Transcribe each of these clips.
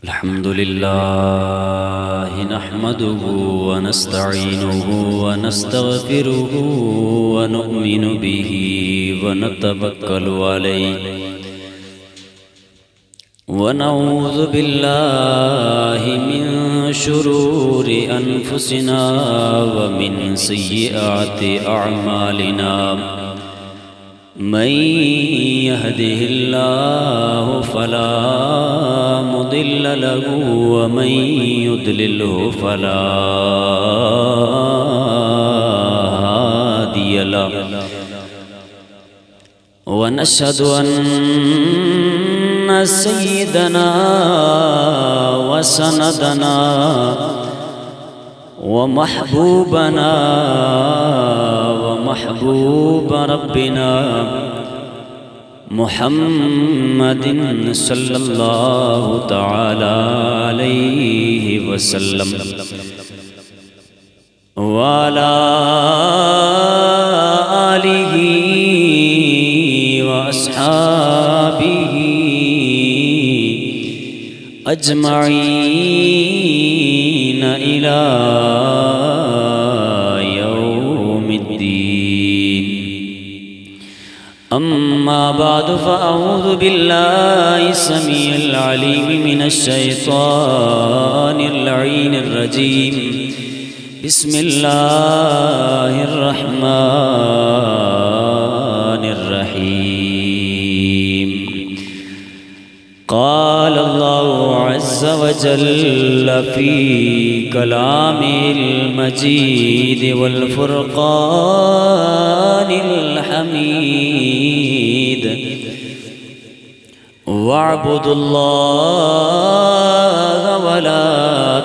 الحمد لله نحمده ونستعينه ونستغفره ونؤمن به ونتوكل عليه ونعوذ بالله من شرور أنفسنا ومن سيئات أعمالنا من يهده الله فلا مضل له ومن يضلله فلا هادي له ونشهد أن سيدنا وسندنا ومحبوبنا ومحبوب ربنا محمد صلى الله تعالى عليه وسلم وعلى آله وأصحابه أجمعين إلى يوم الدين. أما بعد فأعوذ بالله السميع العليم من الشيطان اللعين الرجيم. بسم الله الرحمن الرحيم. قال الله عز وجل في كلامه المجيد والفرقان الحميد: واعبدوا الله ولا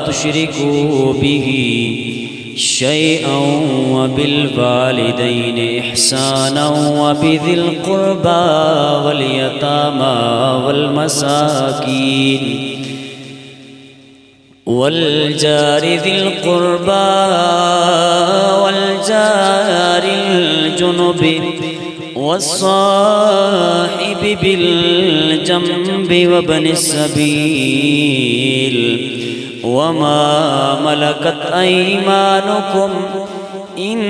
تشركوا به شيئا وبالوالدين إحسانا وبذي القربى واليتامى والمساكين والجار ذي القربى والجار الجنب والصاحب بالجنب وابن السبيل وما ملكت أيمانكم إن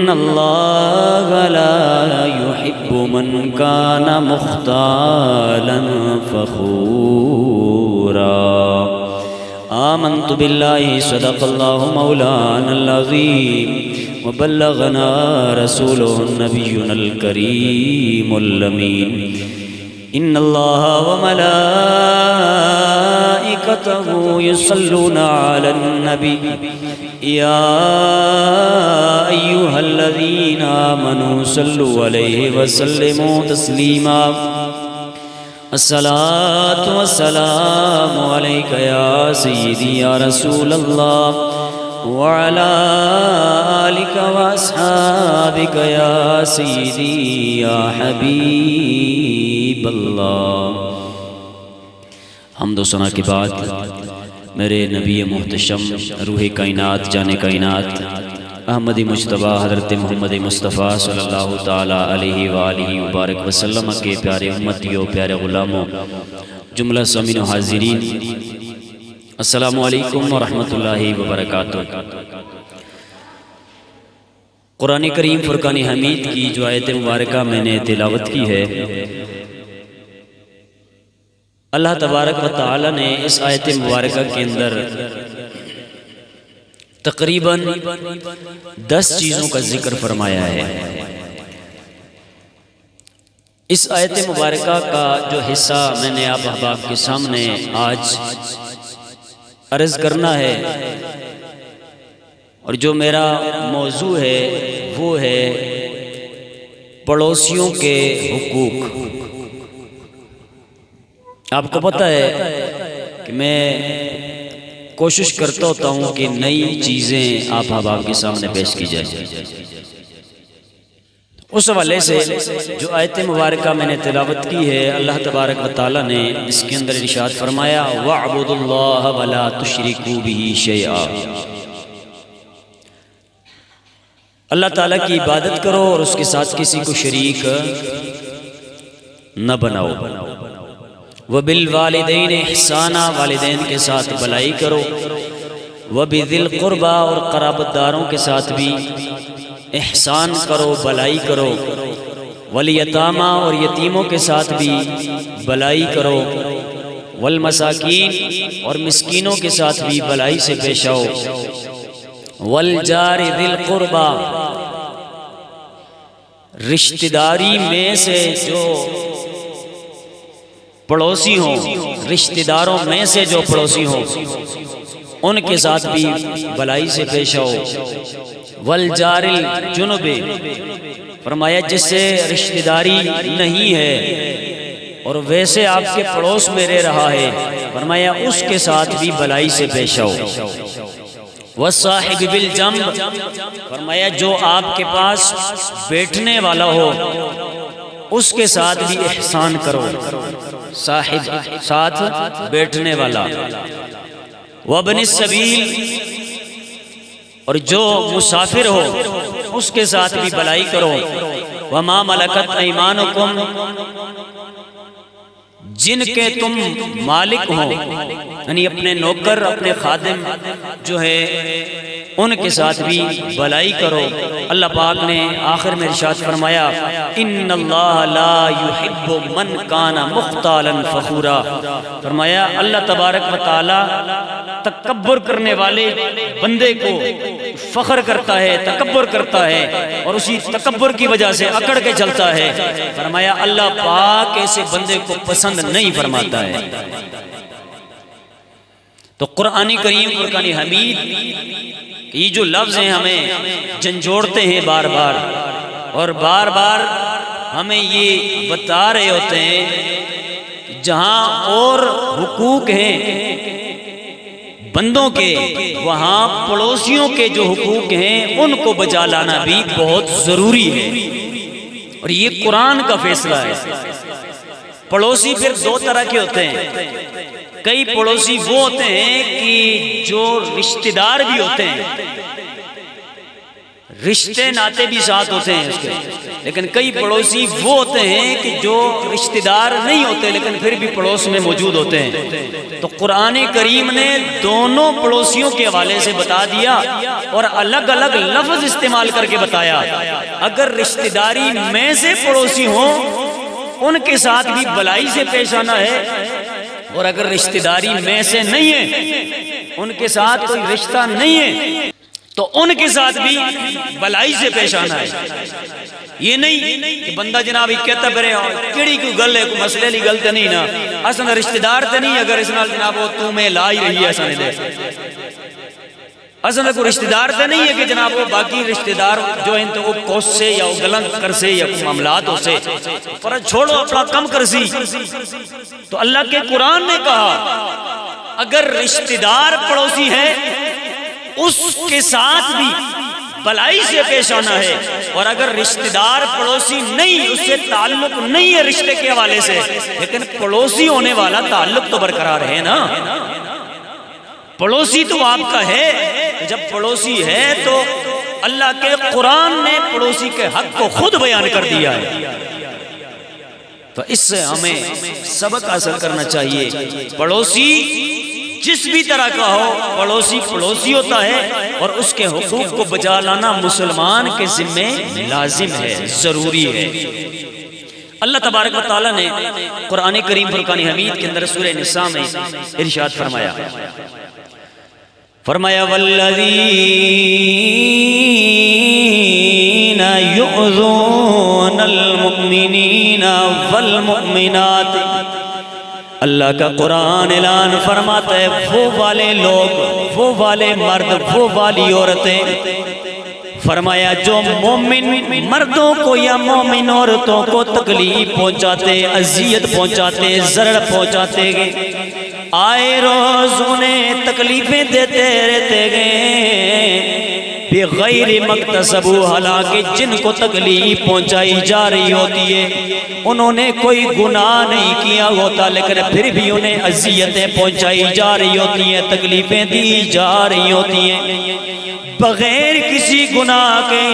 الله لا يحب من كان مختالا فخورا. آمنت بالله صدق الله مولانا العظيم وبلغنا رسوله النبينا الكريم الأمين. إن الله وملائكته يصلون على النبي يا أيها الذين آمنوا صلوا عليه وسلموا تسليما. الصلاة والسلام عليك يا سيدي يا رسول الله وعلى آلك وأصحابك يا سيدي يا حبيب اللہ. حمد و ثنا کی بات میرے نبی محتشم روح کائنات جان کائنات احمدی مجتبیٰ حضرت محمد مصطفیٰ صلی اللہ تعالیٰ علیہ وآلہ وبارک وسلم کے پیارے امتیوں، پیارے غلاموں، جملہ سامعین و حاضرین، السلام علیکم ورحمۃ اللہ وبرکاتہ. قرآن کریم فرقان حمید کی جو آیت مبارکہ میں نے تلاوت کی ہے، اللہ تبارک و تعالی نے اس آیت مبارکہ کے اندر تقریباً 10 چیزوں کا ذکر فرمایا ہے. اس آیت مبارکہ کا جو حصہ میں نے آپ احباب کے سامنے آج عرض کرنا ہے اور جو میرا موضوع ہے وہ ہے پڑوسیوں کے حقوق. آپ کو پتہ ہے کہ میں کوشش کرتا ہوتا ہوں کہ نئی چیزیں آپ احباب کے سامنے پیش کی جائیں. اس حوالے سے جو آیت مبارکہ میں نے تلاوت کی ہے، اللہ تبارک و تعالی نے اس کے اندر ارشاد فرمایا: وَاعْبُدُوا اللَّهَ وَلَا تُشْرِكُوا بِهِ شَيْئًا. اللہ تعالیٰ کی عبادت کرو اور اس کے ساتھ کسی کو شریک نہ بناؤ. وَبِالْوَالِدَيْنِ احسانا، والدین کے ساتھ بھلائی کرو، وَبِذِي الْقُرْبَى، اور قرابت داروں کے ساتھ بھی احسان کرو، بھلائی کرو، وَالْيَتَامَى، اور یتیموں کے ساتھ بھی بھلائی کرو، وَالْمَسَاكِينَ، اور مسکینوں کے ساتھ بھی بھلائی سے پیش آؤ، وَالْجَارِ ذِي الْقُرْبَى، رشتہ داری میں سے جو پڑوسی ہوں، رشتہ داروں میں سے جو پڑوسی ہوں ان کے ساتھ بھی بھلائی سے پیش آؤ، والجار الجنب، فرمایا جس سے رشتہ داری نہیں ہے اور ویسے آپ کے پڑوس میں رہ رہا ہے، فرمایا اس کے ساتھ بھی بھلائی سے پیش آؤ، والصاحب بالجنب، فرمایا جو آپ کے پاس بیٹھنے والا ہو اس کے ساتھ بھی احسان کرو، صاحب ساتھ بیٹھنے والا، وابن السبیل، اور جو مسافر ہو اس کے ساتھ بھی بھلائی کرو، وما ملکت ایمانکم، جن کے تم مالک ہو، یعنی اپنے نوکر اپنے خادم جو ہے ان کے ساتھ بھی بھلائی کرو۔ اللہ پاک نے آخر میں ارشاد فرمایا ان اللہ لا يحب من کان مختالا فخورا، فرمایا اللہ تبارک و تعالی تکبر کرنے والے بندے کو فخر کرتا ہے، تکبر کرتا ہے اور اسی تکبر کی وجہ سے اکڑ کے چلتا ہے، فرمایا اللہ پاک ایسے بندے کو پسند نہیں فرماتا ہے۔ تو قرآن کریم فرقان حمید یہ جو لفظ ہیں ہمیں جھنجھوڑتے ہیں بار بار، اور بار بار ہمیں یہ بتا رہے ہوتے ہیں جہاں اور حقوق ہیں بندوں کے، وہاں پڑوسیوں کے جو حقوق ہیں ان کو بجا لانا بھی بہت ضروری ہے، اور یہ قرآن کا فیصلہ ہے۔ پڑوسی پھر دو طرح کے ہوتے ہیں، کئی پڑوسی وہ ہوتے ہیں کہ جو رشتہ دار بھی ہوتے ہیں، رشتے ناتے بھی ساتھ ہوتے ہیں اس کے، لیکن کئی پڑوسی وہ ہوتے ہیں کہ جو رشتہ دار نہیں ہوتے لیکن پھر بھی پڑوس میں موجود ہوتے ہیں۔ تو قرآن کریم نے دونوں پڑوسیوں کے حوالے سے بتا دیا اور الگ الگ لفظ استعمال کر کے بتایا، اگر رشتہ داری میں سے پڑوسی ہوں ان کے ساتھ بھی بھلائی سے پیش آنا ہے، اور اگر رشتہ داری میں سے نہیں ہے، ان کے ساتھ کوئی رشتہ نہیں ہے، تو ان کے ساتھ بھی بھلائی سے پیش آنا ہے۔ یہ نہیں کہ بندہ جناب ایک کہتا پھرے کیڑی کوئی گل ہے، کوئی مسئلے لی گل تے نہیں نا، اصلا رشتہ دار تے نہیں، اگر اس نال جناب وہ تو میں لا ہی رہی ہے، اصلا کوئی رشتہ دار تے نہیں ہے کہ جناب وہ باقی رشتہ دار جو ہیں تو وہ کوس سے یا وہ گلنگ کر سے یا معاملات ہو سے، پر چھوڑو اپنا کم کر سی۔ تو اللہ کے قرآن نے کہا اگر رشتہ دار پڑوسی ہے اس کے ساتھ بھی بھلائی سے پیش آنا ہے، اور اگر رشتہ دار پڑوسی نہیں، اس سے تعلق نہیں ہے رشتے کے حوالے سے، لیکن پڑوسی ہونے والا تعلق تو برقرار ہے نا، پڑوسی تو آپ کا ہے۔ جب پڑوسی ہے تو اللہ کے قرآن نے پڑوسی کے حق کو خود بیان کر دیا ہے، تو اس سے ہمیں سبق حاصل کرنا چاہیے۔ پڑوسی جس بھی طرح کا ہو، پڑوسی پڑوسی ہوتا ہے، اور اس کے حقوق کو بجا لانا مسلمان کے ذمہ لازم ہے، ضروری ہے۔ اللہ تبارک و تعالیٰ نے قرآن کریم فرقان حمید کے اندر سورہ نساء میں ارشاد فرمایا، وَالَّذِينَ يُؤْذُونَ الْمُؤْمِنِينَ وَالْمُؤْمِنَاتِ، اللہ کا قرآن اعلان فرماتا ہے وہ والے لوگ، وہ والے مرد، وہ والی عورتیں، فرمایا جو مومن مردوں کو یا مومن عورتوں کو تکلیف پہنچاتے، اذیت پہنچاتے، ضرر پہنچاتے گئے، آئے روز انہیں تکلیفیں دیتے رہتے گئے بغیر مکتسبو، حالانکہ جن کو تکلیف پہنچائی جا رہی ہوتی ہے انہوں نے کوئی گناہ نہیں کیا ہوتا، لیکن پھر بھی انہیں اذیتیں پہنچائی جا رہی ہوتی ہیں، تکلیفیں دی جا رہی ہوتی ہیں، بغیر کسی گناہ کے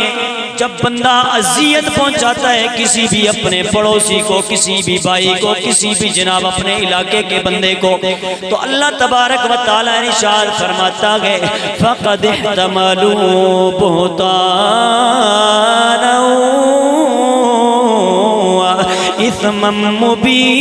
جب بندہ اذیت پہنچاتا ہے کسی بھی اپنے پڑوسی کو، کسی بھی بھائی کو، کسی بھی جناب اپنے علاقے کے بندے کو، تو اللہ تبارک و تعالیٰ ارشاد فرماتا ہے فَقَدْ احْتَمَلُوا بُهْتَانًا وَإِثْمًا مُبِينًا۔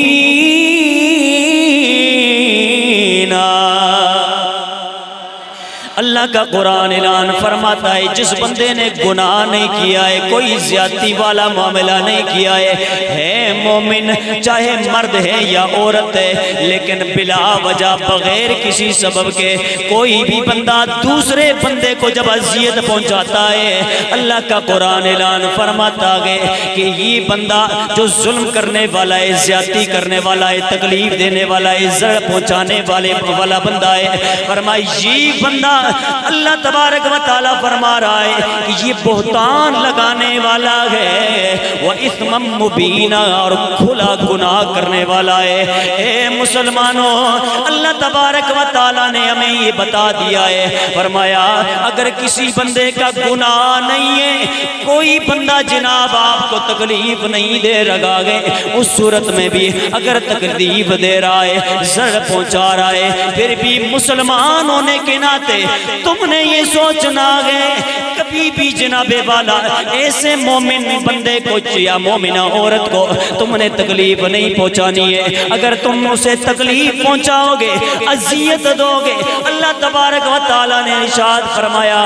اللہ کا قرآن اعلان فرماتا ہے جس بندے نے گناہ نہیں کیا ہے، کوئی زیادتی والا معاملہ نہیں کیا ہے مومن چاہے مرد ہے یا عورت ہے، لیکن بلا وجہ بغیر کسی سبب کے کوئی بھی بندہ دوسرے بندے کو جب اذیت پہنچاتا ہے، اللہ کا قرآن اعلان فرماتا ہے کہ یہ بندہ جو ظلم کرنے والا ہے، زیادتی کرنے والا ہے، تکلیف دینے والا ہے، ضرر پہنچانے والا بندہ ہے، فرمائے یہ بندہ اللہ تبارک و تعالیٰ فرما رہا ہے کہ یہ بہتان لگانے والا ہے، وَإِثْمًا مُبِينًا، اور کھلا گناہ کرنے والا ہے۔ اے مسلمانوں، اللہ تبارک و تعالیٰ نے ہمیں یہ بتا دیا ہے، فرمایا اگر کسی بندے کا گناہ نہیں ہے، کوئی بندہ جناب آپ کو تکلیف نہیں دے رہا ہے، اس صورت میں بھی اگر تکلیف دے رہا ہے، ضرر پہنچا رہا ہے، پھر بھی مسلمان ہونے کے ناطے تم نے یہ سوچنا ہے کبھی بھی جناب والا ایسے مومن بندے کو یا مومنہ عورت کو تم نے تکلیف نہیں پہنچانی ہے۔ اگر تم اسے تکلیف پہنچاؤ گے، اذیت دو گے، اللہ تبارک و تعالیٰ نے ارشاد فرمایا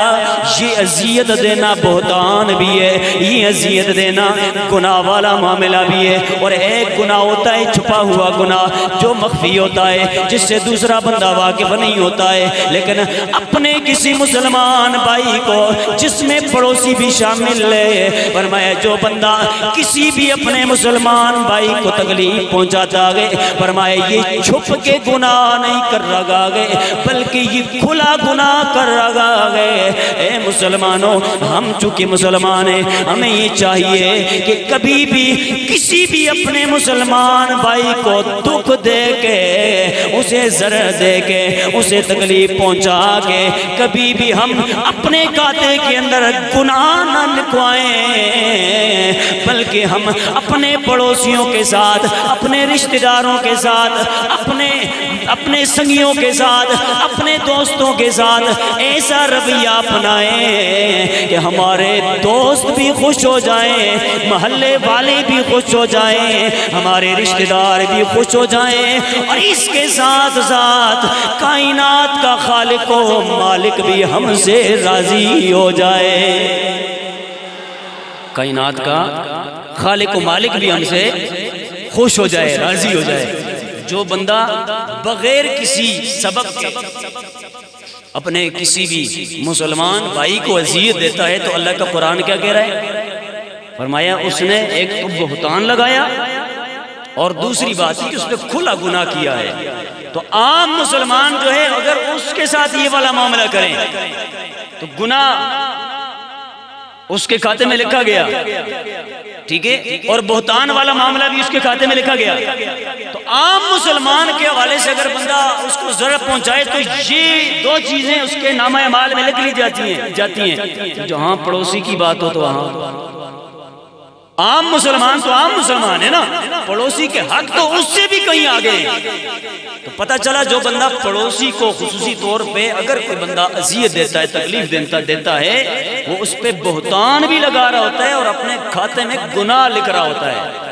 یہ اذیت دینا بہتان بھی ہے، یہ اذیت دینا گناہ والا معاملہ بھی ہے، اور ایک گناہ ہوتا ہے چھپا ہوا گناہ جو مخفی ہوتا ہے، جس سے دوسرا بندہ واقف نہیں ہوتا ہے، لیکن اپنے کسی مسلمان بھائی کو جس میں پڑوسی بھی شامل ہے، فرمایا جو بندہ کسی بھی اپنے مسلمان بھائی کو تکلیف پہنچاتا ہے، فرمایا یہ چھپ کے گناہ نہیں کر رہا ہے بلکہ یہ کھلا گناہ کر رہا ہے۔ اے مسلمانوں، ہم چونکہ مسلمان ہیں، ہمیں یہ چاہیے کہ کبھی بھی کسی بھی اپنے مسلمان بھائی کو دکھ دے کے، اسے ضرر دے کے، اسے تکلیف پہنچا کے کبھی بھی ہم اپنے کھاتے کے اندر گناہ نہ لکھوائیں، بلکہ ہم اپنے پڑوسیوں کے ساتھ، اپنے رشتہ داروں کے ساتھ، اپنے سنگیوں کے ساتھ، اپنے دوستوں کے ساتھ ایسا رویہ اپنائیں کہ ہمارے دوست بھی خوش ہو جائیں، محلے والے بھی خوش ہو جائیں، ہمارے رشتہ دار بھی خوش ہو جائیں، اور اس کے ساتھ ساتھ کائنات کا خالق و مالک بھی ہم سے راضی ہو جائے۔ کائنات کا خالق و مالک بھی ہم سے خوش ہو جائے، راضی ہو جائے۔ جو بندہ بغیر کسی سبب کے اپنے کسی بھی مسلمان بھائی کو اذیت دیتا ہے تو اللہ کا قرآن کیا کہہ رہا ہے؟ فرمایا اس نے ایک تو بہتان لگایا، اور دوسری بات کہ اس نے کھلا گناہ کیا ہے۔ تو عام مسلمان جو ہے اگر اس کے ساتھ یہ والا معاملہ کریں تو گناہ اس کے کھاتے میں لکھا گیا، ٹھیک ہے، اور بہتان والا معاملہ بھی اس کے کھاتے میں لکھا گیا۔ تو عام مسلمان کے حوالے سے اگر بندہ اس کو ضرر پہنچائے تو یہ دو چیزیں اس کے نامہ اعمال میں لکھ لی جاتی ہیں۔ جہاں پڑوسی کی بات ہو تو وہاں عام مسلمان تو عام مسلمان ہے نا، پڑوسی کے حق تو اس سے بھی کہیں آگے۔ تو پتہ چلا جو بندہ پڑوسی کو خصوصی طور پہ اگر کوئی بندہ اذیت دیتا ہے، تکلیف دیتا ہے، وہ اس پہ بہتان بھی لگا رہا ہوتا ہے اور اپنے کھاتے میں گناہ لکھ رہا ہوتا ہے۔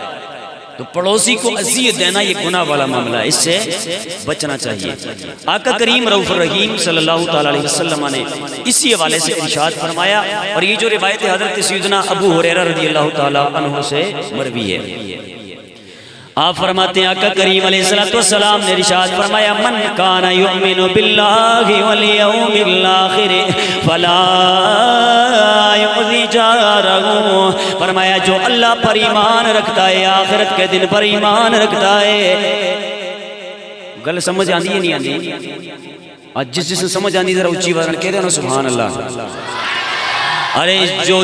تو پڑوسی کو اذیت دینا یہ گناہ والا معاملہ ہے، اس سے بچنا چاہیے۔ آقا کریم رؤوف الرحیم صلی اللہ تعالیٰ علیہ وسلم نے اسی حوالے سے ارشاد فرمایا، اور یہ جو روایت حضرت سیدنا ابو ہریرہ رضی اللہ تعالیٰ عنہ سے مروی ہے، آپ فرماتے ہیں آقا کریم علیہ السلام نے ارشاد فرمایا من کان یؤمن باللہ والیوم الآخر فلا یؤذی جارہ، فرمایا جو اللہ پر ایمان رکھتا ہے، آخرت کے دن پر ایمان رکھتا ہے۔ گل سمجھ آندی ہے نہیں آندی؟ آج جس سے سمجھ آندی ذرا اچھی بات کہہ دینا سبحان اللہ۔ ارے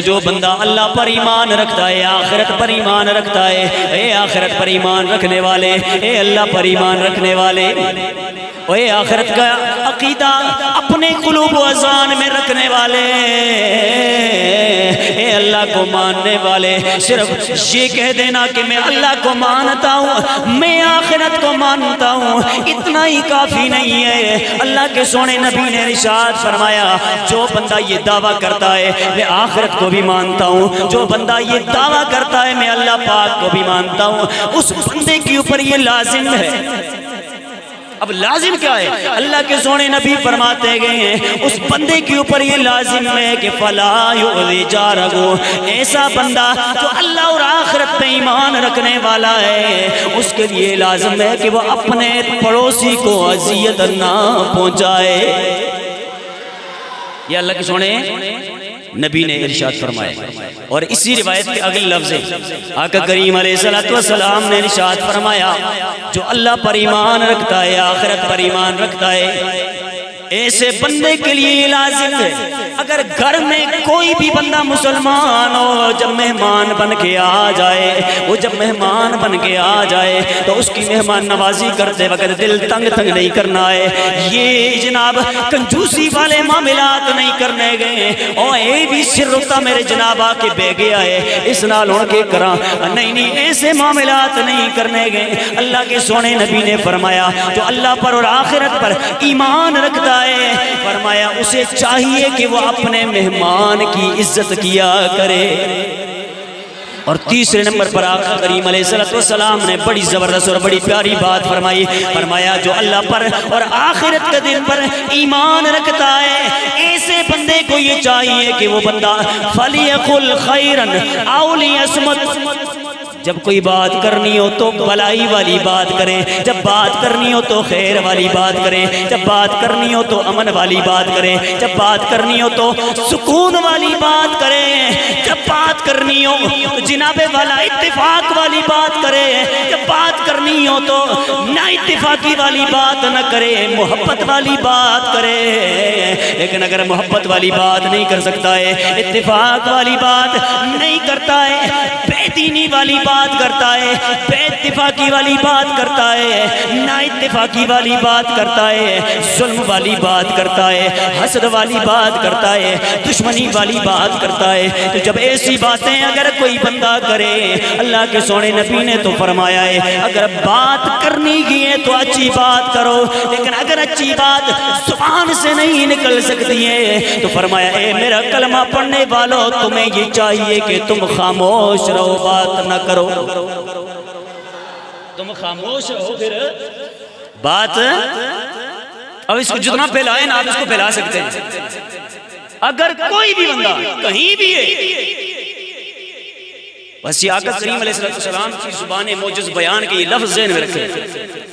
جو بندہ اللہ پر ایمان رکھتا ہے، آخرت پر ایمان رکھتا ہے، اے آخرت پر ایمان رکھنے والے، اے اللہ پر ایمان رکھنے والے، اے آخرت کا عقیدہ اپنے اپنے قلوب و اذان میں رکھنے والے، اے اللہ کو ماننے والے، صرف یہ کہہ دینا کہ میں اللہ کو مانتا ہوں، میں آخرت کو مانتا ہوں، اتنا ہی کافی نہیں ہے۔ اللہ کے سونے نبی نے ارشاد فرمایا جو بندہ یہ دعویٰ کرتا ہے میں آخرت کو بھی مانتا ہوں، جو بندہ یہ دعویٰ کرتا ہے میں اللہ پاک کو بھی مانتا ہوں، اس بندے کے اوپر یہ لازم ہے۔ اب لازم کیا ہے؟ اللہ کے سونے نبی فرماتے گئے ہیں اس بندے کے اوپر یہ لازم ہے کہ فَلَا يُؤْذِي جَارَهُ، ایسا بندہ جو اللہ اور آخرت پہ ایمان رکھنے والا ہے اس کے لیے لازم ہے کہ وہ اپنے پڑوسی کو اذیت نہ پہنچائے۔ یہ اللہ کے سونے نبی نے ارشاد فرمایا، اور اسی روایت کے اگلے لفظ آقا کریم علیہ السلام نے ارشاد فرمایا جو اللہ پر ایمان رکھتا ہے، آخرت پر ایمان رکھتا ہے، ایسے بندے کے لیے لازم ہے اگر گھر میں کوئی بھی بندہ مسلمان ہو، جب مہمان بن کے آ جائے، وہ جب مہمان بن کے آ جائے تو اس کی مہمان نوازی کرتے وقت دل تنگ نہیں کرنا ہے، یہ جناب کنجوسی والے معاملات نہیں کرنے گئے اور اے بھی سر ہوتا میرے جناب آ کے بے گیا ہے اس نال ہون کے کرا، نہیں ایسے معاملات نہیں کرنے گئے۔ اللہ کے سونے نبی نے فرمایا جو اللہ پر اور آخرت پر ایمان رکھتا ہے، فرمایا اسے چاہیے کہ وہ اپنے مہمان کی عزت کیا کرے۔ اور تیسرے نمبر پر آقا کریم علیہ السلام نے بڑی زبردست اور بڑی پیاری بات فرمائی، فرمایا جو اللہ پر اور آخرت کے دن پر ایمان رکھتا ہے ایسے بندے کو یہ چاہیے کہ وہ بندہ فَلْيَقُلْ خَيْرًا أَوْ لِيَصْمُتْ، جب کوئی بات کرنی ہو تو بھلائی والی بات کریں، جب بات کرنی ہو تو خیر والی بات کریں، جب بات کرنی ہو تو امن والی بات کریں، جب بات کرنی ہو تو سکون والی بات کریں، جب بات کرنی ہو تو جناب والا اتفاق والی بات کریں، جب بات کرنی ہو تو نہ اتفاقی والی بات نہ کرے، محبت والی بات کرے۔ لیکن اگر محبت والی بات نہیں کر سکتا ہے، اتفاق والی بات نہیں کرتا ہے، بے دینی والی بات کرتا ہے، بے اتفاقی والی بات کرتا ہے، نا اتفاقی والی بات کرتا ہے، ظلم والی بات کرتا ہے، حسد والی بات کرتا ہے، دشمنی والی بات کرتا ہے، تو جب ایسی باتیں اگر کوئی بندہ کرے، اللہ کے سونے نبی نے تو فرمایا ہے اگر بات کرنی کی ہے تو اچھی بات کرو، لیکن اگر اچھی بات زبان سے نہیں نکل سکتی ہے تو فرمایا اے میرا کلمہ پڑھنے والوں تمہیں یہ چاہیے کہ تم خاموش رہو، بات نہ کرو، تم خاموش رہو، پھر بات اب اس کو جتنا پھیلائیں نا آپ اس کو پھیلا سکتے ہیں۔ اگر کوئی بھی بندہ کہیں بھی ہے، بس یہ آقا کریم علیہ السلام کی زبان موجز بیان کے یہ لفظ ذہن میں رکھے،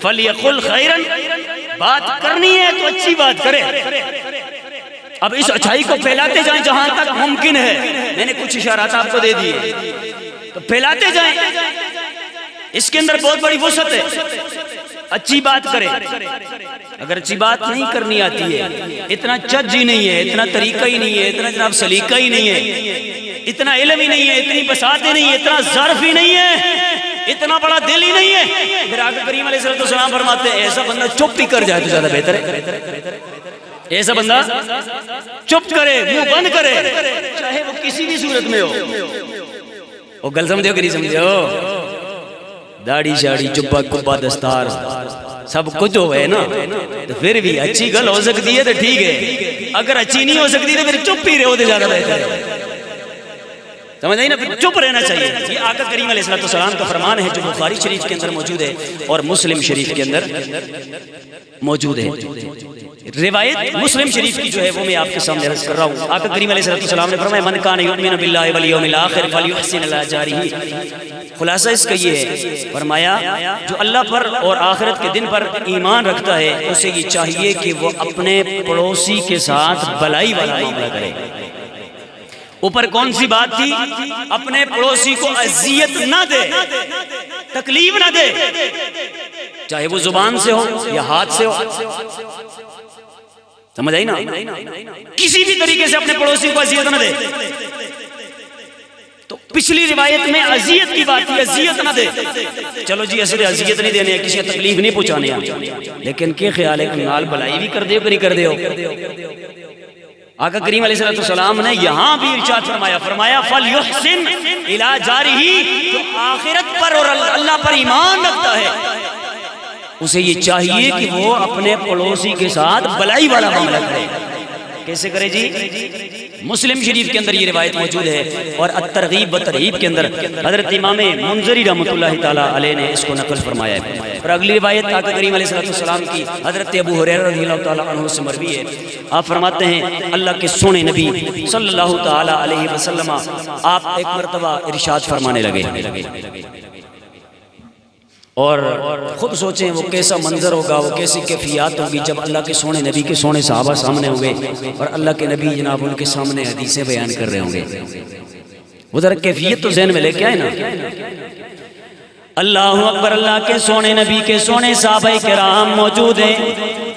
فَلْيَقُلْ خَيْرًا، بات کرنی ہے تو اچھی بات کرے۔ اب اس اچھائی کو پھیلاتے جائیں جہاں تک ممکن ہے، میں نے کچھ اشارات آپ کو دے دیے، تو پھیلاتے جائیں، اس کے اندر بہت بڑی وسعت ہے، اچھی بات کرے۔ اگر اچھی بات نہیں کرنی آتی ہے، اتنا چج ہی نہیں ہے، اتنا طریقہ ہی نہیں ہے، اتنا جناب سلیقہ ہی نہیں ہے، اتنا علم ہی نہیں ہے، اتنی بساط ہی نہیں ہے، اتنا ظرف ہی نہیں ہے، اتنا بڑا دل ہی نہیں ہے، پھر آقا کریم علیہ السلام فرماتے ہیں ایسا بندہ چپ ہی کر جائے تو زیادہ بہتر ہے۔ ایسا بندہ چپ کرے، منہ بند کرے، چاہے وہ کسی بھی صورت میں ہو۔ وہ گل سمجھو کہ نہیں سمجھو، داڑھی شاڑھی جبہ کبہ دستار سب کچھ ہوئے نا، تو پھر بھی اچھی گل ہو سکتی ہے تو ٹھیک ہے، اگر اچھی نہیں ہو سکتی تو پھر چپ ہی رہو تو زیادہ بہتر ہے۔ سمجھ آئی نا، پھر چپ رہنا چاہیے۔ یہ آقا کریم علیہ السلام کا فرمان ہے جو بخاری شریف کے اندر موجود ہے اور مسلم شریف کے اندر موجود ہے۔ روایت مسلم شریف کی جو ہے وہ میں آپ کے سامنے عرض کر رہا ہوں۔ آقا کریم علیہ السلام نے فرمایا من کان یؤمن باللہ والیوم الآخر فلیحسن الی جارہ۔ خلاصہ اس کا یہ ہے، فرمایا جو اللہ پر اور آخرت کے دن پر ایمان رکھتا ہے اسے یہ چاہیے کہ وہ اپنے پڑوسی کے ساتھ بھلائی والا معاملہ کرے۔ اوپر کون سی بات تھی؟ اپنے پڑوسی کو اذیت نہ دے، تکلیف نہ دے، چاہے وہ زبان سے ہو یا ہاتھ سے ہو۔ سمجھ آئی نا، کسی بھی طریقے سے اپنے پڑوسی کو اذیت نہ دے۔ تو پچھلی روایت میں اذیت کی بات تھی، اذیت نہ دے، چلو جی اصل اذیت نہیں دینے، کسی تکلیف نہیں پہنچانے، لیکن کیا خیال ہے کہ نال بلائی بھی کر دیو کری کر دیو۔ آقا کریم علیہ السلام نے یہاں بھی ارشاد فرمایا فَلْيُحْسِنْ إِلَى جَارِهِ، جو آخرت پر اور اللہ پر ایمان رکھتا ہے اسے یہ چاہیے کہ وہ اپنے پڑوسی کے ساتھ بلائی والا معاملہ کرے۔ کیسے کرے جی؟ مسلم شریف کے اندر یہ روایت موجود ہے، اور الترغیب و ترہیب کے اندر حضرت امام منذری رحمۃ اللہ تعالیٰ علیہ نے اس کو نقل فرمایا ہے۔ اور اگلی روایت آقا کریم علیہ السلام کی حضرت ابو ہریرہ رضی اللہ تعالیٰ عنہ سے مروی ہے۔ آپ فرماتے ہیں اللہ کے سونے نبی صلی اللہ تعالیٰ علیہ وسلم آپ ایک مرتبہ ارشاد فرمانے لگے، اور خود سوچیں وہ کیسا منظر ہوگا، وہ کیسی کیفیات ہوگی جب اللہ کے سونے نبی کے سونے صحابہ سامنے ہوں گے اور اللہ کے نبی جناب ان کے سامنے حدیثیں بیان کر رہے ہوں گے۔ وہ ذرا کیفیت تو ذہن میں لے کے آئے نا۔ اللہ اکبر، اللہ کے سونے نبی کے سونے صحابہ کرام موجود ہیں،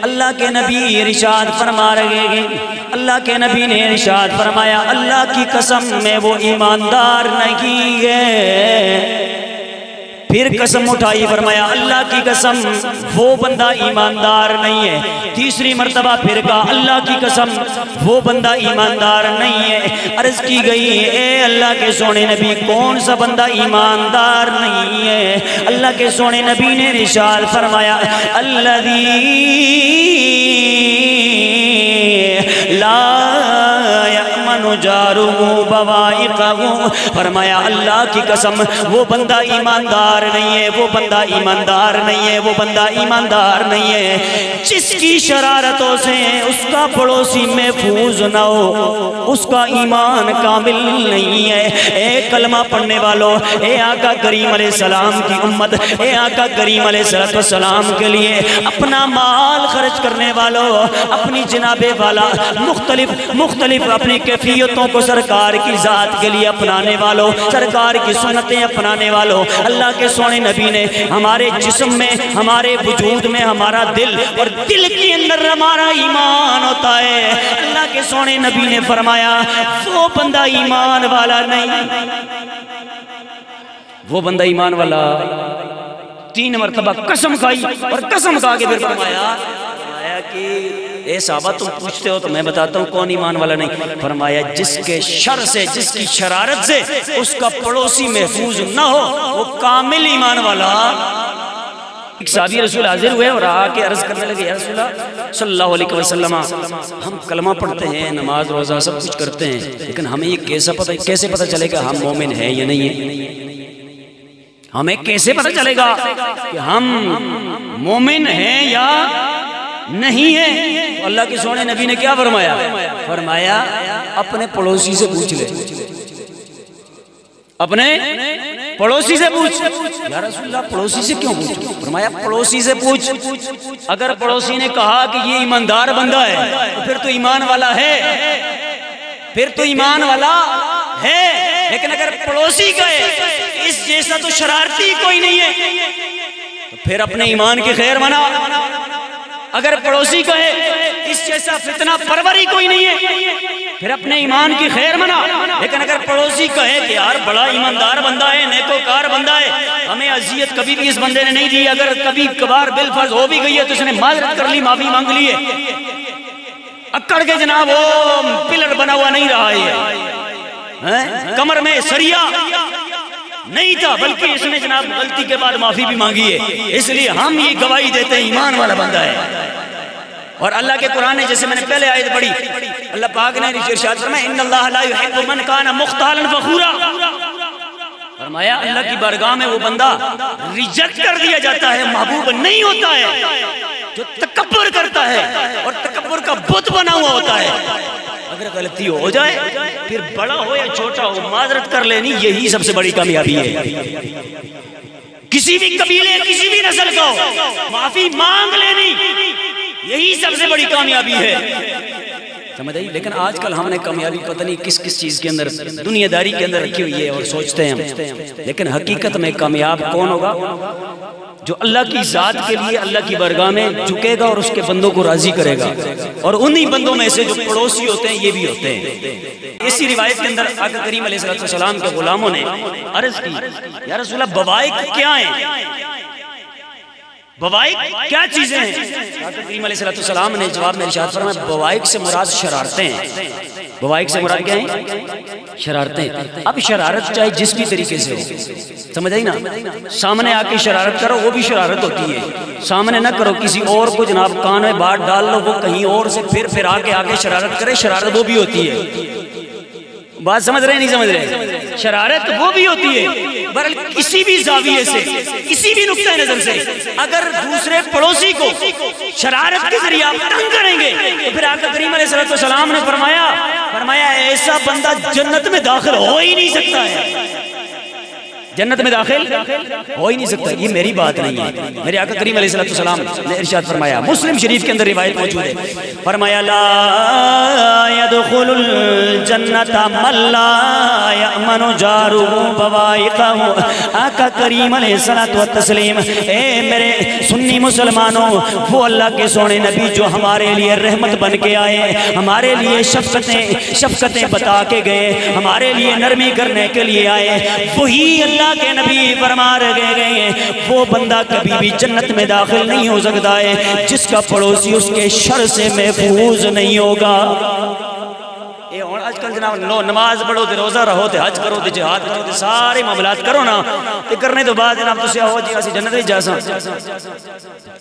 اللہ کے نبی ارشاد فرما رہے ہیں، اللہ کے نبی نے ارشاد فرمایا اللہ کی قسم میں وہ ایماندار نہیں ہے۔ پھر قسم اٹھائی فرمایا اللہ کی قسم وہ بندہ ایماندار نہیں ہے۔ تیسری مرتبہ پھر کہا اللہ کی قسم وہ بندہ ایماندار نہیں ہے۔ عرض کی گئی اے اللہ کے سونے نبی کون سا بندہ ایماندار نہیں ہے؟ اللہ کے سونے نبی نے ارشاد فرمایا الذی لا جارہ بوائقہ، فرمایا اللہ کی قسم وہ بندہ ایماندار نہیں ہے، وہ بندہ ایماندار نہیں ہے، وہ بندہ ایماندار نہیں ہے جس کی شرارتوں سے اس کا پڑوسی محفوظ نہ ہو، اس کا ایمان کامل نہیں ہے۔ اے کلمہ پڑھنے والوں، اے آقا کریم علیہ السلام کی امت، اے آقا کریم علیہ السلام کے لیے اپنا مال خرچ کرنے والوں، اپنی جناب والا مختلف اپنی کیفیتوں کو سرکار کی ذات کے لیے اپنانے والوں، سرکار کی سنتیں اپنانے والوں، اللہ کے سونے نبی نے ہمارے جسم میں، ہمارے وجود میں ہمارا دل، اور دل کے اندر ہمارا ایمان ہوتا ہے۔ اللہ کے سونے نبی نے فرمایا وہ بندہ ایمان والا نہیں، وہ بندہ ایمان والا۔ 3 مرتبہ قسم کھائی، اور قسم کھا کے پھر فرمایا کہ اے صحابہ تم پوچھتے ہو تو میں بتاتا ہوں کون ایمان والا نہیں۔ فرمایا جس کے شر سے، جس کی شرارت سے اس کا پڑوسی محفوظ نہ ہو وہ کامل ایمان والا۔ ایک صحابی رسول حاضر ہوئے اور آ کے عرض کرنے لگے یا رسول اللہ صلی اللہ علیہ وسلم ہم کلمہ پڑھتے ہیں، نماز روزہ سب کچھ کرتے ہیں، لیکن ہمیں یہ کیسے پتہ چلے گا ہم مومن ہیں یا نہیں ہیں؟ ہمیں کیسے پتہ چلے گا کہ ہم مومن ہیں یا نہیں ہے؟ تو اللہ کے سونے نبی نے کیا فرمایا؟ فرمایا اپنے پڑوسی سے پوچھ لے، اپنے پڑوسی سے پوچھ۔ یا رسول اللہ پڑوسی سے کیوں پوچھو؟ فرمایا پڑوسی سے پوچھ، اگر پڑوسی نے کہا کہ یہ ایماندار بندہ ہے تو پھر تو ایمان والا ہے، پھر تو ایمان والا ہے۔ لیکن اگر پڑوسی کہے اس جیسا تو شرارتی کوئی نہیں ہے تو پھر اپنے ایمان کی خیر منا۔ اگر پڑوسی کہے اس جیسا فتنہ پروری کوئی نہیں ہے پھر اپنے ایمان کی خیر منا۔ لیکن اگر پڑوسی کہے کہ یار بڑا ایماندار بندہ ہے، نیکوکار بندہ ہے، ہمیں اذیت کبھی بھی اس بندے نے نہیں دی، اگر کبھی کبھار بالفرض ہو بھی گئی ہے تو اس نے معذرت کر لی، معافی مانگ لی ہے، اکڑ کے جناب وہ پلر بنا ہوا نہیں رہا ہے، کمر میں سریا نہیں تھا، بلکہ اس نے جناب غلطی کے بعد معافی بھی مانگی ہے، اس لیے ہم یہ گواہی دیتے ہیں ایمان والا بندہ ہے۔ اور اللہ کے قرآن نے جیسے میں نے پہلے آیت پڑھی، اللہ پاک نے ارشاد فرمایا ان اللہ لا يحب من كان مختالا فخورا، فرمایا اللہ کی بارگاہ میں وہ بندہ ریجیکٹ کر دیا جاتا ہے، محبوب نہیں ہوتا ہے جو تکبر کرتا ہے اور تکبر کا بت بنا ہوا ہوتا ہے۔ اگر غلطی ہو جائے پھر بڑا ہو یا چھوٹا ہو معذرت کر لینی، یہی سب سے بڑی کامیابی ہے۔ کسی بھی قبیلے کسی بھی نسل کا ہو معافی مانگ لینی، یہی سب سے بڑی کامیابی ہے۔ سمجھ آئی؟ لیکن آج کل ہم نے کامیابی پتہ نہیں کس کس چیز کے اندر دنیا داری کے اندر رکھی ہوئی ہے اور سوچتے ہیں ہم، لیکن حقیقت میں کامیاب کون ہوگا؟ جو اللہ کی ذات کے لیے اللہ کی بارگاہ میں جھکے گا اور اس کے بندوں کو راضی کرے گا، اور انہی بندوں میں سے جو پڑوسی ہوتے ہیں یہ بھی ہوتے ہیں۔ اسی روایت کے اندر آقا کریم علیہ السلام کے غلاموں نے عرض کی، یا رسول اللہ بوائق کیا ہیں؟ بوائق کیا چیزیں ہیں؟ آقا کریم علیہ السلام نے جواب میں ارشاد فرمایا بوائق سے مراد شرارتیں ہیں۔ بوائق سے مراد کیا ہیں؟ شرارتیں۔ اب شرارت چاہے جس بھی طریقے سے ہو، سمجھ آئی نا؟ سامنے آ کے شرارت کرو وہ بھی شرارت ہوتی ہے، سامنے نہ کرو کسی اور کو جناب کان میں بات ڈال لو وہ کہیں اور سے پھر آ کے شرارت کرے، شرارت وہ بھی ہوتی ہے۔ بات سمجھ رہے ہیں نہیں سمجھ رہے؟ شرارت وہ بھی ہوتی ہے، بہرحال کسی بھی زاویے سے کسی بھی نقطہ نظر سے اگر دوسرے پڑوسی کو شرارت کے ذریعے آپ تنگ کریں گے تو پھر آقا کریم علیہ السلام نے فرمایا ایسا بندہ جنت میں داخل ہو ہی نہیں سکتا ہے، جنت میں داخل ہو ہی نہیں سکتا۔ یہ میری بات نہیں ہے، میرے آقا کریم علیہ السلام نے ارشاد فرمایا، مسلم شریف کے اندر روایت موجود ہے، فرمایا لا يدخل الجنت من لا يأمن جاره بوائقه۔ آقا کریم علیہ السلام، اے میرے سنی مسلمانوں، وہ اللہ کے سونے نبی جو ہمارے لیے رحمت بن کے آئے، ہمارے لیے شفقتیں بتا کے گئے، ہمارے لیے نرمی کرنے کے لیے آئے، وہی اللہ کے نبی فرما رہے ہیں وہ بندہ کبھی بھی جنت میں داخل نہیں ہو سکتا ہے جس کا پڑوسی اس کے شر سے محفوظ نہیں ہوگا۔ آج کل جناب نماز پڑھو تے روزہ رہو تے حج کرو تے جہاد کرو تے سارے معاملات کرو نا تے کرنے تو بعد جناب تسی آؤ جی اسی جنت میں جا سا،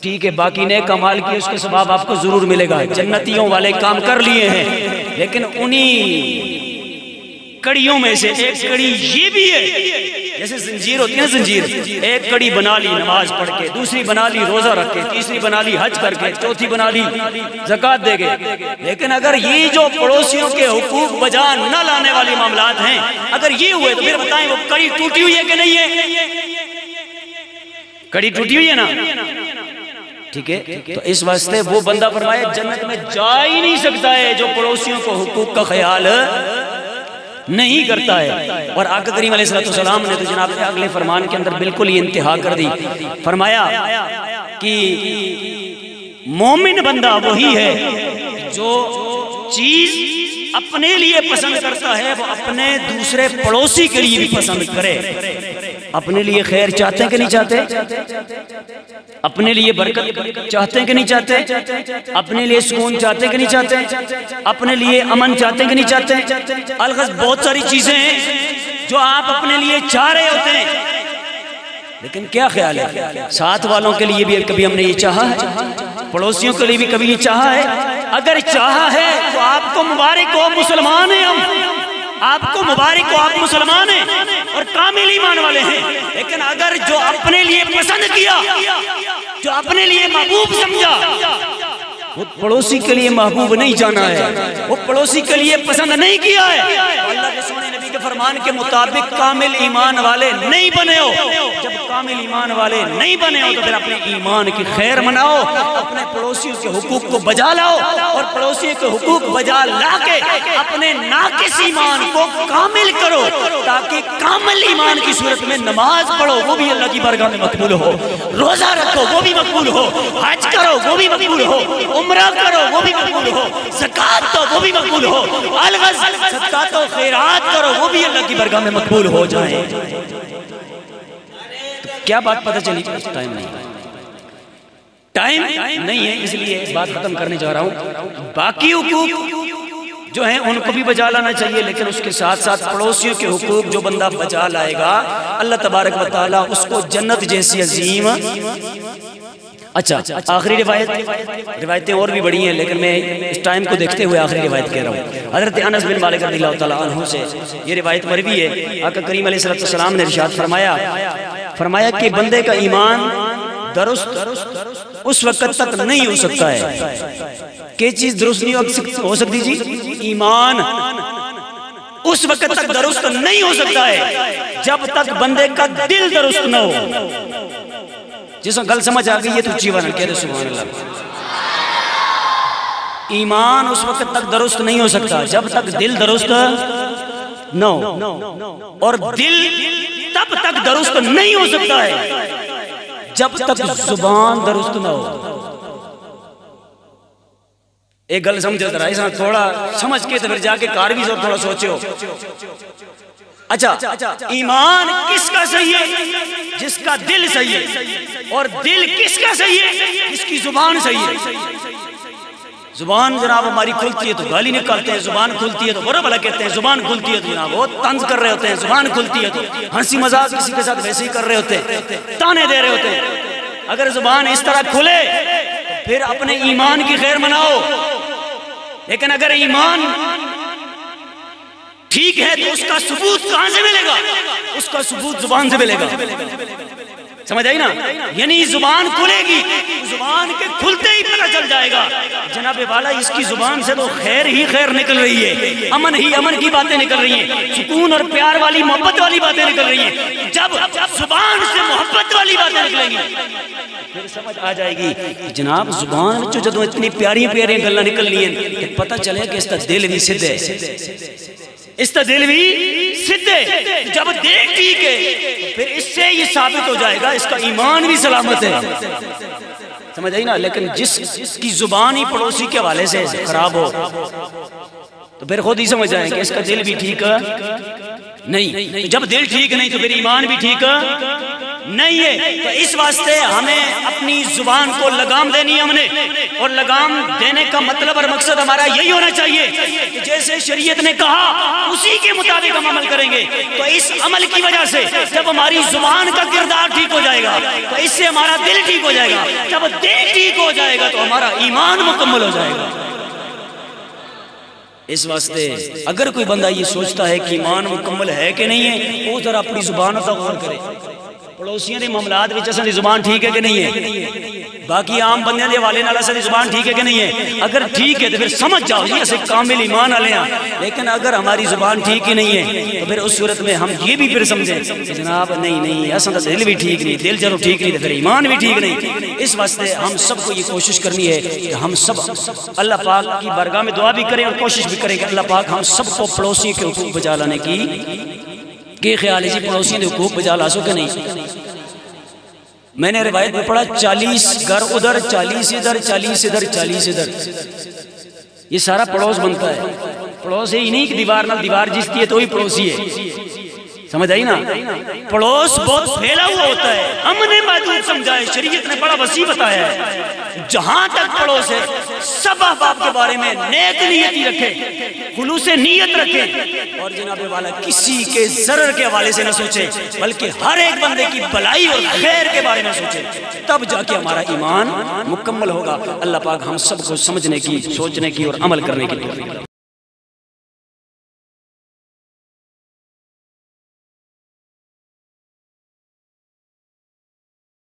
ٹھیک ہے، باقی نیک اعمال کیے اس کے ثواب آپ کو ضرور ملے گا، جنتیوں والے کام کر لیے ہیں، لیکن انہی کڑیوں میں سے ایک کڑی یہ بھی ہے، جیسے زنجیر ہوتی ہے نا، زنجیر، ایک کڑی بنا لی نماز پڑھ کے، دوسری بنا لی روزہ رکھ کے، تیسری بنا لی حج کر کے، چوتھی بنا لی زکوٰۃ دے کے، لیکن اگر یہ جو پڑوسیوں کے حقوق بجا نہ لانے والی معاملات ہیں اگر یہ ہوئے تو پھر بتائیں وہ کڑی ٹوٹی ہوئی ہے کہ نہیں ہے؟ کڑی ٹوٹی ہوئی ہے نا، ٹھیک ہے؟ تو اس واسطے وہ بندہ فرمایا جنت میں جا ہی نہیں سکتا ہے جو پڑوسیوں کو حقوق کا خیال نہیں کرتا ہے۔ اور آقا کریم علیہ السلام نے تو جناب نے اگلے فرمان کے اندر بالکل ہی انتہا کر دی، فرمایا کہ مومن بندہ وہی ہے جو چیز اپنے لیے پسند کرتا ہے وہ اپنے دوسرے پڑوسی کے لیے بھی پسند کرے۔ اپنے لیے خیر چاہتے ہیں کہ نہیں چاہتے؟ اپنے لیے برکت چاہتے ہیں کہ نہیں چاہتے؟ اپنے لیے سکون چاہتے ہیں کہ نہیں چاہتے؟ اپنے لیے امن چاہتے ہیں کہ نہیں چاہتے؟ الغرض بہت ساری چیزیں ہیں جو آپ اپنے لیے چاہ رہے ہوتے ہیں، لیکن کیا خیال ہے ساتھ والوں کے لیے بھی کبھی ہم نے یہ چاہا ہے؟ پڑوسیوں کے لیے بھی کبھی یہ چاہا ہے؟ اگر چاہا ہے تو آپ کو مبارک ہو، مسلمان ہیں ہم، آپ کو مبارک ہو، آپ مسلمان ہیں اور کامل ایمان والے ہیں، لیکن اگر جو اپنے لیے پسند کیا، جو اپنے لیے محبوب سمجھا، وہ پڑوسی کے لیے محبوب نہیں جانا ہے، وہ پڑوسی کے لیے پسند نہیں کیا ہے، اللہ کے سونے نبی کے فرمان کے مطابق کامل ایمان والے نہیں بنے ہو۔ جب کامل ایمان والے نہیں بنے ہو تو پھر اپنے ایمان کی خیر مناؤ، اپنے پڑوسیوں کے حقوق کو بجا لاؤ، اور پڑوسیوں کے حقوق بجا لا کے اپنے ناقص ایمان کو کامل کرو، تاکہ کامل ایمان کی صورت میں نماز پڑھو وہ بھی اللہ کی بارگاہ میں مقبول ہو، روزہ رکھو وہ بھی مقبول ہو، حج کرو وہ بھی مقبول ہو، عمرہ کرو وہ بھی مقبول ہو، زکوٰۃ دو وہ بھی مقبول ہو، الغرض صدقات و خیرات کرو وہ بھی اللہ کی بارگاہ میں مقبول ہو جائیں۔ کیا بات پتہ چلی؟ ٹائم نہیں ہے، اس لیے بات ختم کرنے جا رہا ہوں۔ باقی حقوق جو ہیں ان کو بھی بجا لانا چاہیے، لیکن اس کے ساتھ ساتھ پڑوسیوں کے حقوق جو بندہ بجا لائے گا اللہ تبارک و تعالیٰ اس کو جنت جیسی عظیم۔ اچھا آخری روایتیں اور بھی بڑی ہیں، لیکن میں اس ٹائم کو دیکھتے ہوئے آخری روایت کہہ رہا ہوں۔ حضرت انس بن مالک رضی اللہ تعالیٰ عنہ سے یہ روایت مروی ہے، آقا کریم علیہ السلام نے ارشاد فرمایا کہ بندے کا ایمان درست اس وقت تک نہیں ہو سکتا ہے کہ چیز درست نہیں ہو سکتی جی، ایمان اس وقت تک درست نہیں ہو سکتا ہے جب تک بندے کا دل درست نہ ہو۔ جس کو گل سمجھ آ گئی ہے تو جیوان کہہ دے سبحان اللہ۔ ایمان اس وقت تک درست نہیں ہو سکتا جب تک دل درست نہ ہو، اور دل تب تک درست نہیں ہو سکتا ہے جب تک زبان درست نہ ہو۔ ایک گل سمجھے ذرا، اس تھوڑا سمجھ کے تو پھر جا کے کار بھی تھوڑا سوچے ہو۔ اچھا، ایمان کس کا صحیح ہے؟ جس کا دل صحیح ہے۔ اور دل کس کا صحیح ہے؟ جس کی زبان صحیح ہے۔ زبان جناب ہماری کھلتی ہے تو گالی نکالتے ہیں، زبان کھلتی ہے تو برا بھلا کہتے ہیں، زبان کھلتی ہے تو جناب وہ طنز کر رہے ہوتے ہیں، زبان کھلتی ہے تو ہنسی مذاق کسی کے ساتھ ویسے ہی کر رہے ہوتے ہیں، تانے دے رہے ہوتے ہیں۔ اگر زبان اس طرح کھلے پھر اپنے ایمان کی خیر مناؤ، لیکن اگر ایمان ٹھیک ہے تو اس کا ثبوت کہاں سے ملے گا؟ اس کا ثبوت زبان سے ملے گا۔ سمجھ آئی نا؟ یعنی زبان کھلے گی، زبان کے کھلتے ہی پتہ چل جائے گا جناب والا اس کی زبان سے تو خیر ہی خیر نکل رہی ہے، امن ہی امن کی باتیں نکل رہی ہیں، سکون اور پیار والی محبت والی باتیں نکل رہی ہیں۔ جب زبان سے محبت والی باتیں نکلیں گی پھر سمجھ آ جائے گی جناب زبان جو جدوں اتنی پیاری پیاری گلاں نکلنی ہیں پتہ چلے کہ اس کا دل بھی سدھ ہے، اس کا دل بھی سدھ ہے۔ جب دل ٹھیک ہے پھر اس سے یہ ثابت ہو جائے گا اس کا ایمان بھی سلامت ہے۔ سمجھ آئی نا؟ لیکن جس کی زبان ہی پڑوسی کے حوالے سے خراب ہو تو پھر خود ہی سمجھ جائیں کہ اس کا دل بھی ٹھیک نہیں۔ جب دل ٹھیک نہیں تو پھر ایمان بھی ٹھیک نہیں ہے۔ تو اس واسطے ہمیں اپنی زبان کو لگام دینی ہے ہم نے، اور لگام دینے کا مطلب اور مقصد ہمارا یہی ہونا چاہیے کہ جیسے شریعت نے کہا اسی کے مطابق ہم عمل کریں گے۔ تو اس عمل کی وجہ سے جب ہماری زبان کا کردار ٹھیک ہو جائے گا تو اس سے ہمارا دل ٹھیک ہو جائے گا، جب دل ٹھیک ہو جائے گا تو ہمارا ایمان مکمل ہو جائے گا۔ اس واسطے اگر کوئی بندہ یہ سوچتا ہے کہ ایمان مکمل ہے کہ نہیں ہے وہ ذرا اپنی زبان پر غور کرے۔ پڑوسیاں دے معاملات وچ اساں دی زبان ٹھیک ہے کہ نہیں ہے؟ باقی عام بندیاں دے حوالے نال اساں دی زبان ٹھیک ہے کہ نہیں ہے؟ اگر ٹھیک ہے تو پھر سمجھ جاؤ جی اسے کامل ایمان والے ہیں۔ لیکن اگر ہماری زبان ٹھیک ہی نہیں ہے تو پھر اس صورت میں ہم یہ بھی پھر سمجھیں کہ جناب نہیں اساں دا دل بھی ٹھیک نہیں، دل چلو ٹھیک نہیں تو پھر ایمان بھی ٹھیک نہیں۔ اس واسطے ہم سب کو یہ کوشش کرنی ہے کہ ہم سب اللہ پاک کی بارگاہ میں دعا بھی کریں اور کوشش بھی کریں کہ اللہ پاک ہم سب کو پڑوسی کے حقوق بجا لانے کی خیال ہے جی پڑوسیوں کے حقوق بجا لا سو کہ نہیں؟ میں نے روایت میں پڑھا 40 گھر ادھر، 40 ادھر، 40 ادھر، 40 ادھر، یہ سارا پڑوس بنتا ہے۔ پڑوس ہی نہیں کہ دیوار نال دیوار جستی ہے تو ہی پڑوسی ہے۔ سمجھ آئی نا؟ پڑوس بہت پھیلا ہوا ہوتا ہے، ہم نے محدود سمجھا ہے، شریعت نے بڑا وسیع بتایا ہے۔ جہاں تک پڑوس ہے سب احباب کے بارے میں نیک نیتی رکھے، خلوص نیت رکھے، اور جناب والا کسی کے ضرر کے حوالے سے نہ سوچے بلکہ ہر ایک بندے کی بھلائی اور خیر کے بارے میں سوچے، تب جا کے ہمارا ایمان مکمل ہوگا۔ اللہ پاک ہم سب کو سمجھنے کی، سوچنے کی اور عمل کرنے کی توفیق